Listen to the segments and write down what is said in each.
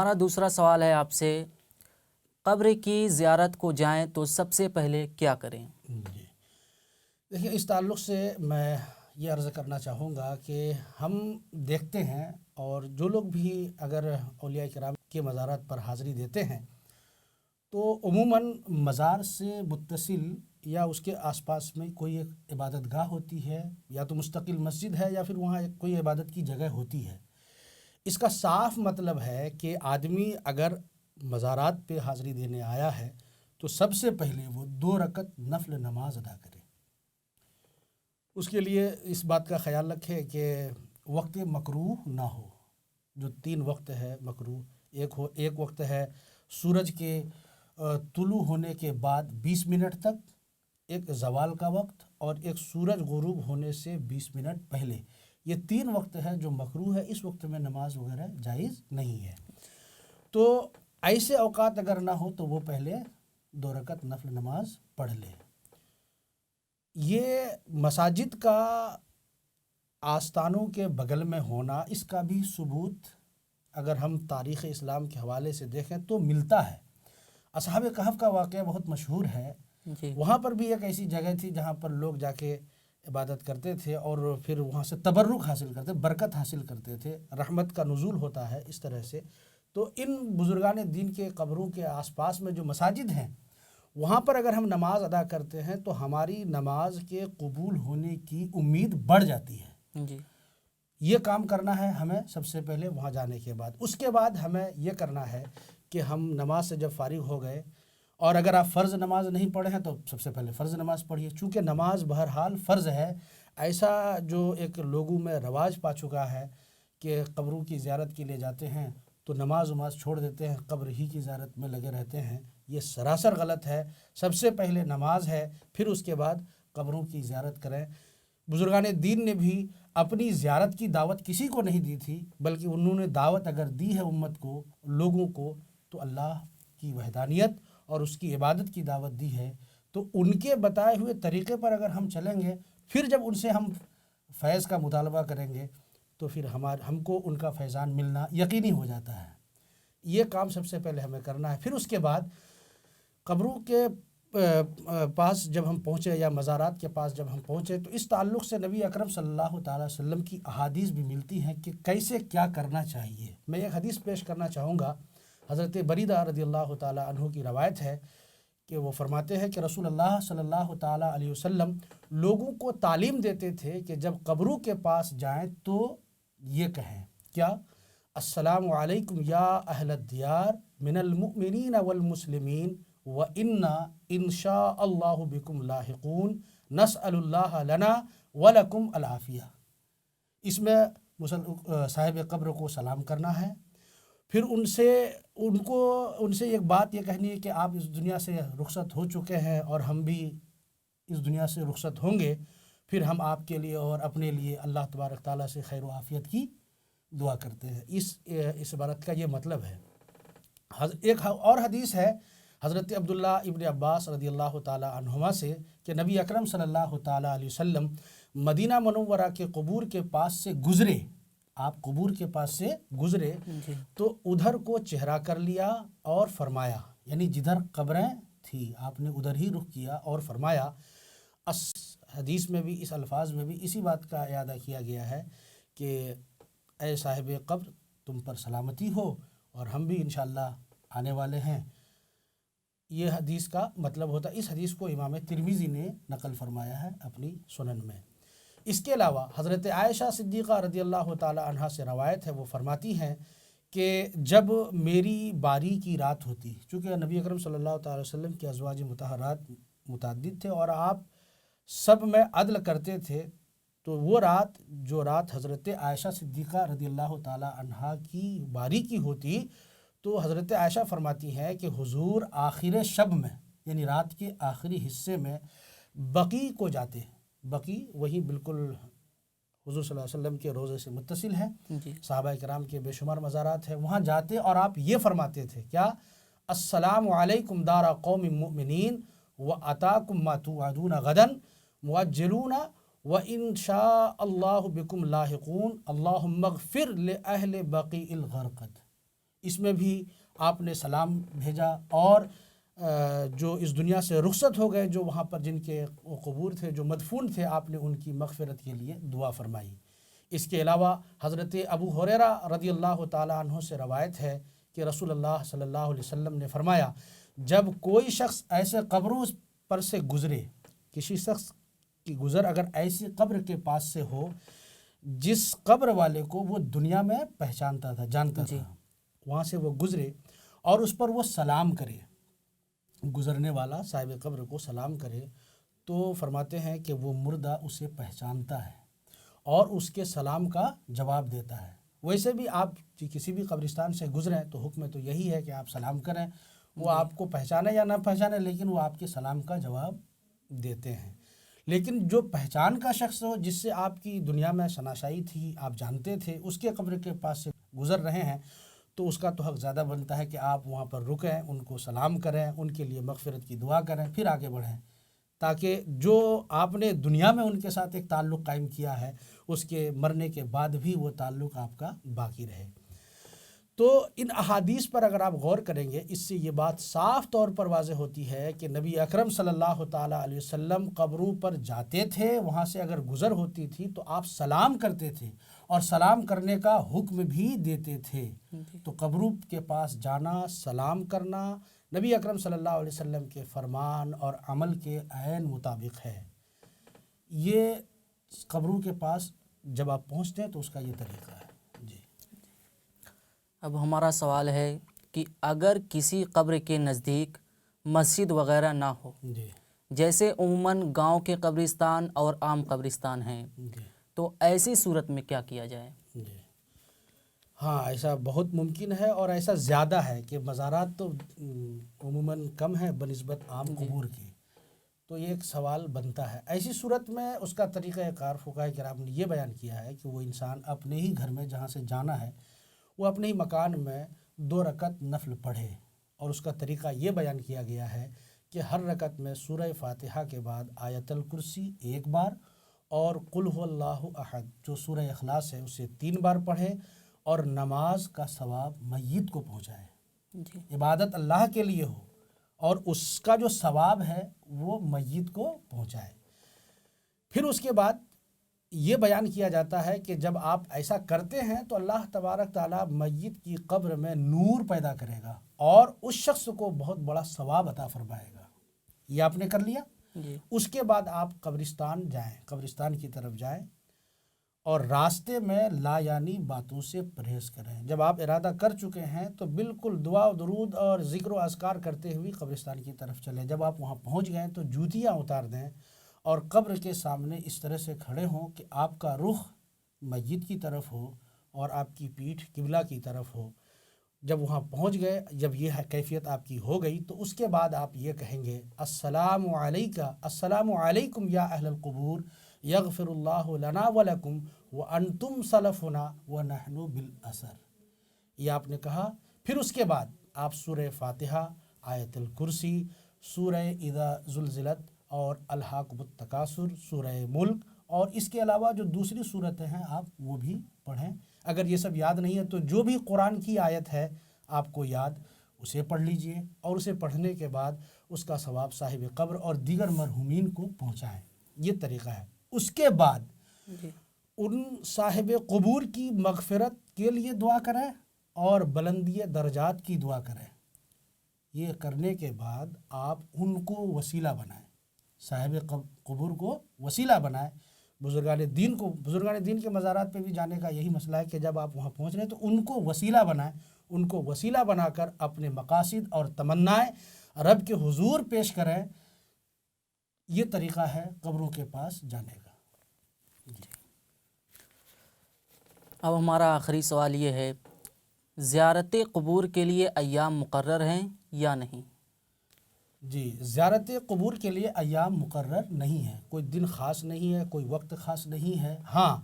ہمارا دوسرا سوال ہے آپ سے، قبر کی زیارت کو جائیں تو سب سے پہلے کیا کریں؟ جی دیکھیے، اس تعلق سے میں یہ عرض کرنا چاہوں گا کہ ہم دیکھتے ہیں، اور جو لوگ بھی اگر اولیاء کرام کے مزارات پر حاضری دیتے ہیں تو عموماً مزار سے متصل یا اس کے آس پاس میں کوئی ایک عبادت گاہ ہوتی ہے، یا تو مستقل مسجد ہے یا پھر وہاں ایک کوئی عبادت کی جگہ ہوتی ہے۔ اس کا صاف مطلب ہے کہ آدمی اگر مزارات پہ حاضری دینے آیا ہے تو سب سے پہلے وہ 2 رکعت نفل نماز ادا کرے۔ اس کے لیے اس بات کا خیال رکھے کہ وقت مکروہ نہ ہو۔ جو 3 وقت ہے مکروہ، ایک وقت ہے سورج کے طلوع ہونے کے بعد 20 منٹ تک، ایک زوال کا وقت، اور ایک سورج غروب ہونے سے 20 منٹ پہلے۔ یہ 3 وقت ہے جو مکروہ ہے، اس وقت میں نماز وغیرہ جائز نہیں ہے۔ تو ایسے اوقات اگر نہ ہو تو وہ پہلے 2 رکعت نفل نماز پڑھ لے۔ یہ مساجد کا آستانوں کے بغل میں ہونا، اس کا بھی ثبوت اگر ہم تاریخ اسلام کے حوالے سے دیکھیں تو ملتا ہے۔ اصحاب کہف کا واقعہ بہت مشہور ہے۔ وہاں پر بھی ایک ایسی جگہ تھی جہاں پر لوگ جا کے عبادت کرتے تھے اور پھر وہاں سے تبرک حاصل کرتے، برکت حاصل کرتے تھے، رحمت کا نزول ہوتا ہے اس طرح سے۔ تو ان بزرگان دین کے قبروں کے آس پاس میں جو مساجد ہیں، وہاں پر اگر ہم نماز ادا کرتے ہیں تو ہماری نماز کے قبول ہونے کی امید بڑھ جاتی ہے۔ جی، یہ کام کرنا ہے ہمیں سب سے پہلے وہاں جانے کے بعد۔ اس کے بعد ہمیں یہ کرنا ہے کہ ہم نماز سے جب فارغ ہو گئے، اور اگر آپ فرض نماز نہیں پڑھے ہیں تو سب سے پہلے فرض نماز پڑھیے، چونکہ نماز بہرحال فرض ہے۔ ایسا جو ایک لوگوں میں رواج پا چکا ہے کہ قبروں کی زیارت کے لیے جاتے ہیں تو نماز چھوڑ دیتے ہیں، قبر ہی کی زیارت میں لگے رہتے ہیں، یہ سراسر غلط ہے۔ سب سے پہلے نماز ہے، پھر اس کے بعد قبروں کی زیارت کریں۔ بزرگان دین نے بھی اپنی زیارت کی دعوت کسی کو نہیں دی تھی، بلکہ انہوں نے دعوت اگر دی ہے امت کو، لوگوں کو، تو اللہ کی وحدانیت اور اس کی عبادت کی دعوت دی ہے۔ تو ان کے بتائے ہوئے طریقے پر اگر ہم چلیں گے، پھر جب ان سے ہم فیض کا مطالبہ کریں گے تو پھر ہم کو ان کا فیضان ملنا یقینی ہو جاتا ہے۔ یہ کام سب سے پہلے ہمیں کرنا ہے۔ پھر اس کے بعد قبروں کے پاس جب ہم پہنچے یا مزارات کے پاس جب ہم پہنچے تو اس تعلق سے نبی اکرم صلی اللہ تعالی وسلم کی احادیث بھی ملتی ہیں کہ کیسے کیا کرنا چاہیے۔ میں ایک حدیث پیش کرنا چاہوں گا۔ حضرت بریدہ رضی اللہ تعالی عنہ کی روایت ہے کہ وہ فرماتے ہیں کہ رسول اللہ صلی اللہ تعالی علیہ وسلم لوگوں کو تعلیم دیتے تھے کہ جب قبروں کے پاس جائیں تو یہ کہیں، کیا؟ السلام علیکم یا اہل الدیار من المؤمنین والمسلمین وَإِنَّا إِن شَاءَ اللَّهُ بِكُمْ لَاحِقُونَ نَسْأَلُ اللَّهَ لَنَا وَلَكُمْ الْعَافِيَةَ۔ اس میں صاحب قبر کو سلام کرنا ہے، پھر ان سے ایک بات یہ کہنی ہے کہ آپ اس دنیا سے رخصت ہو چکے ہیں اور ہم بھی اس دنیا سے رخصت ہوں گے، پھر ہم آپ کے لیے اور اپنے لیے اللہ تبارک تعالیٰ سے خیر و عافیت کی دعا کرتے ہیں۔ اس عبارت کا یہ مطلب ہے۔ ایک اور حدیث ہے حضرت عبداللہ ابن عباس رضی اللہ تعالی عنہما سے کہ نبی اکرم صلی اللہ تعالی علیہ وسلم مدینہ منورہ کے قبور کے پاس سے گزرے، آپ قبور کے پاس سے گزرے تو ادھر کو چہرہ کر لیا اور فرمایا، یعنی جدھر قبریں تھی آپ نے ادھر ہی رخ کیا اور فرمایا۔ اس حدیث میں بھی، اس الفاظ میں بھی اسی بات کا اعادہ کیا گیا ہے کہ اے صاحب قبر تم پر سلامتی ہو اور ہم بھی انشاءاللہ آنے والے ہیں۔ یہ حدیث کا مطلب ہوتا ہے۔ اس حدیث کو امام ترمذی نے نقل فرمایا ہے اپنی سنن میں۔ اس کے علاوہ حضرت عائشہ صدیقہ رضی اللہ تعالی عنہا سے روایت ہے، وہ فرماتی ہیں کہ جب میری باری کی رات ہوتی، چونکہ نبی اکرم صلی اللہ تعالی وسلم کے ازواج مطہرات متعدد تھے اور آپ سب میں عدل کرتے تھے، تو وہ جو رات حضرت عائشہ صدیقہ رضی اللہ تعالی عنہا کی باری کی ہوتی، تو حضرت عائشہ فرماتی ہے کہ حضور آخر شب میں، یعنی رات کے آخری حصے میں بقیع کو جاتے ہیں۔ بقیع وہی بالکل حضور صلی اللہ علیہ وسلم کے روضے سے متصل ہے، صحابہ کرام کے بے شمار مزارات ہیں، وہاں جاتے اور آپ یہ فرماتے تھے، کیا؟ السلام علیکم دار قوم مؤمنین واتاکم ما توعدون غدا مؤجلون وان شاء اللہ بکم لاحقون اللہم اغفر لأہل بقیع الغرقد۔ اس میں بھی آپ نے سلام بھیجا، اور جو اس دنیا سے رخصت ہو گئے، جو وہاں پر جن کے قبور تھے، جو مدفون تھے، آپ نے ان کی مغفرت کے لیے دعا فرمائی۔ اس کے علاوہ حضرت ابو ہریرہ رضی اللہ تعالیٰ عنہ سے روایت ہے کہ رسول اللہ صلی اللہ علیہ وسلم نے فرمایا، جب کوئی شخص ایسے قبروں پر سے گزرے، کسی شخص کی گزر اگر ایسی قبر کے پاس سے ہو جس قبر والے کو وہ دنیا میں پہچانتا تھا، جانتا تھا، وہاں سے وہ گزرے اور اس پر وہ سلام کرے، گزرنے والا صاحب قبر کو سلام کرے، تو فرماتے ہیں کہ وہ مردہ اسے پہچانتا ہے اور اس کے سلام کا جواب دیتا ہے۔ ویسے بھی آپ کسی بھی قبرستان سے گزریں تو حکم تو یہی ہے کہ آپ سلام کریں، وہ آپ کو پہچانے یا نہ پہچانے، لیکن وہ آپ کے سلام کا جواب دیتے ہیں۔ لیکن جو پہچان کا شخص ہو، جس سے آپ کی دنیا میں شناسائی تھی، آپ جانتے تھے، اس کے قبر کے پاس سے گزر رہے ہیں، تو اس کا تو حق زیادہ بنتا ہے کہ آپ وہاں پر رکیں، ان کو سلام کریں، ان کے لیے مغفرت کی دعا کریں، پھر آگے بڑھیں، تاکہ جو آپ نے دنیا میں ان کے ساتھ ایک تعلق قائم کیا ہے، اس کے مرنے کے بعد بھی وہ تعلق آپ کا باقی رہے۔ تو ان احادیث پر اگر آپ غور کریں گے، اس سے یہ بات صاف طور پر واضح ہوتی ہے کہ نبی اکرم صلی اللہ تعالیٰ علیہ وسلم قبروں پر جاتے تھے، وہاں سے اگر گزر ہوتی تھی تو آپ سلام کرتے تھے اور سلام کرنے کا حکم بھی دیتے تھے۔ تو قبروں کے پاس جانا، سلام کرنا نبی اکرم صلی اللہ علیہ وسلم کے فرمان اور عمل کے عین مطابق ہے۔ یہ قبروں کے پاس جب آپ پہنچتے ہیں تو اس کا یہ طریقہ ہے۔ جی، اب ہمارا سوال ہے کہ اگر کسی قبر کے نزدیک مسجد وغیرہ نہ ہو، جی، جیسے عموماً گاؤں کے قبرستان اور عام قبرستان ہیں، جی، تو ایسی صورت میں کیا کیا جائے؟ جی، ہاں، ایسا بہت ممکن ہے اور ایسا زیادہ ہے کہ مزارات تو عموماً کم ہے بنسبت عام قبور کی، تو یہ ایک سوال بنتا ہے۔ ایسی صورت میں اس کا طریقہ کار فقہائے کرام نے یہ بیان کیا ہے کہ وہ انسان اپنے ہی گھر میں جہاں سے جانا ہے، وہ اپنے ہی مکان میں 2 رکعت نفل پڑھے، اور اس کا طریقہ یہ بیان کیا گیا ہے کہ ہر رکعت میں سورہ فاتحہ کے بعد آیت الکرسی 1 بار اور قل هو اللہ احد جو سورہ اخلاص ہے اسے 3 بار پڑھے، اور نماز کا ثواب میت کو پہنچائے۔ جی، عبادت اللہ کے لیے ہو اور اس کا جو ثواب ہے وہ میت کو پہنچائے۔ پھر اس کے بعد یہ بیان کیا جاتا ہے کہ جب آپ ایسا کرتے ہیں تو اللہ تبارک تعالیٰ میت کی قبر میں نور پیدا کرے گا اور اس شخص کو بہت بڑا ثواب عطا فرمائے گا۔ یہ آپ نے کر لیا۔ جی، اس کے بعد آپ قبرستان جائیں، قبرستان کی طرف جائیں اور راستے میں لا یعنی باتوں سے پرہیز کریں۔ جب آپ ارادہ کر چکے ہیں تو بالکل دعا و درود اور ذکر و اذکار کرتے ہوئے قبرستان کی طرف چلیں۔ جب آپ وہاں پہنچ گئے تو جوتیاں اتار دیں اور قبر کے سامنے اس طرح سے کھڑے ہوں کہ آپ کا رخ میت کی طرف ہو اور آپ کی پیٹھ قبلہ کی طرف ہو۔ جب وہاں پہنچ گئے، جب یہ کیفیت آپ کی ہو گئی تو اس کے بعد آپ یہ کہیں گے، السلام علیکہ، السلام علیکم یا اہل القبور، یغفر اللہ لنا ولکم وانتم سلفنا ونحن بالاثر۔ یہ آپ نے کہا۔ پھر اس کے بعد آپ سورہ فاتحہ، آیت الکرسی، سورہ اذا زلزلت اور الہاکم التکاثر، سورہ ملک، اور اس کے علاوہ جو دوسری صورتیں ہیں آپ وہ بھی پڑھیں۔ اگر یہ سب یاد نہیں ہے تو جو بھی قرآن کی آیت ہے آپ کو یاد، اسے پڑھ لیجئے، اور اسے پڑھنے کے بعد اس کا ثواب صاحب قبر اور دیگر مرحومین کو پہنچائیں۔ یہ طریقہ ہے۔ اس کے بعد جی، ان صاحب قبور کی مغفرت کے لیے دعا کریں اور بلندی درجات کی دعا کریں۔ یہ کرنے کے بعد آپ ان کو وسیلہ بنائیں، صاحب قبور کو وسیلہ بنائیں۔ بزرگان دین کے مزارات پہ بھی جانے کا یہی مسئلہ ہے کہ جب آپ وہاں پہنچ رہے ہیں تو ان کو وسیلہ بنائیں، ان کو وسیلہ بنا کر اپنے مقاصد اور تمنائیں رب کے حضور پیش کریں۔ یہ طریقہ ہے قبروں کے پاس جانے کا۔ اب ہمارا آخری سوال یہ ہے، زیارت قبور کے لیے ایام مقرر ہیں یا نہیں؟ جی، زیارت قبور کے لیے ایام مقرر نہیں ہے، کوئی دن خاص نہیں ہے، کوئی وقت خاص نہیں ہے۔ ہاں،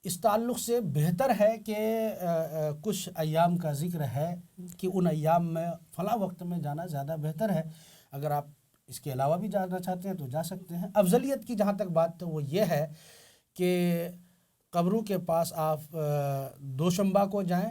اس تعلق سے بہتر ہے کہ کچھ ایام کا ذکر ہے کہ ان ایام میں فلاں وقت میں جانا زیادہ بہتر ہے۔ اگر آپ اس کے علاوہ بھی جانا چاہتے ہیں تو جا سکتے ہیں۔ افضلیت کی جہاں تک بات تو وہ یہ ہے کہ قبروں کے پاس آپ دوشنبہ کو جائیں،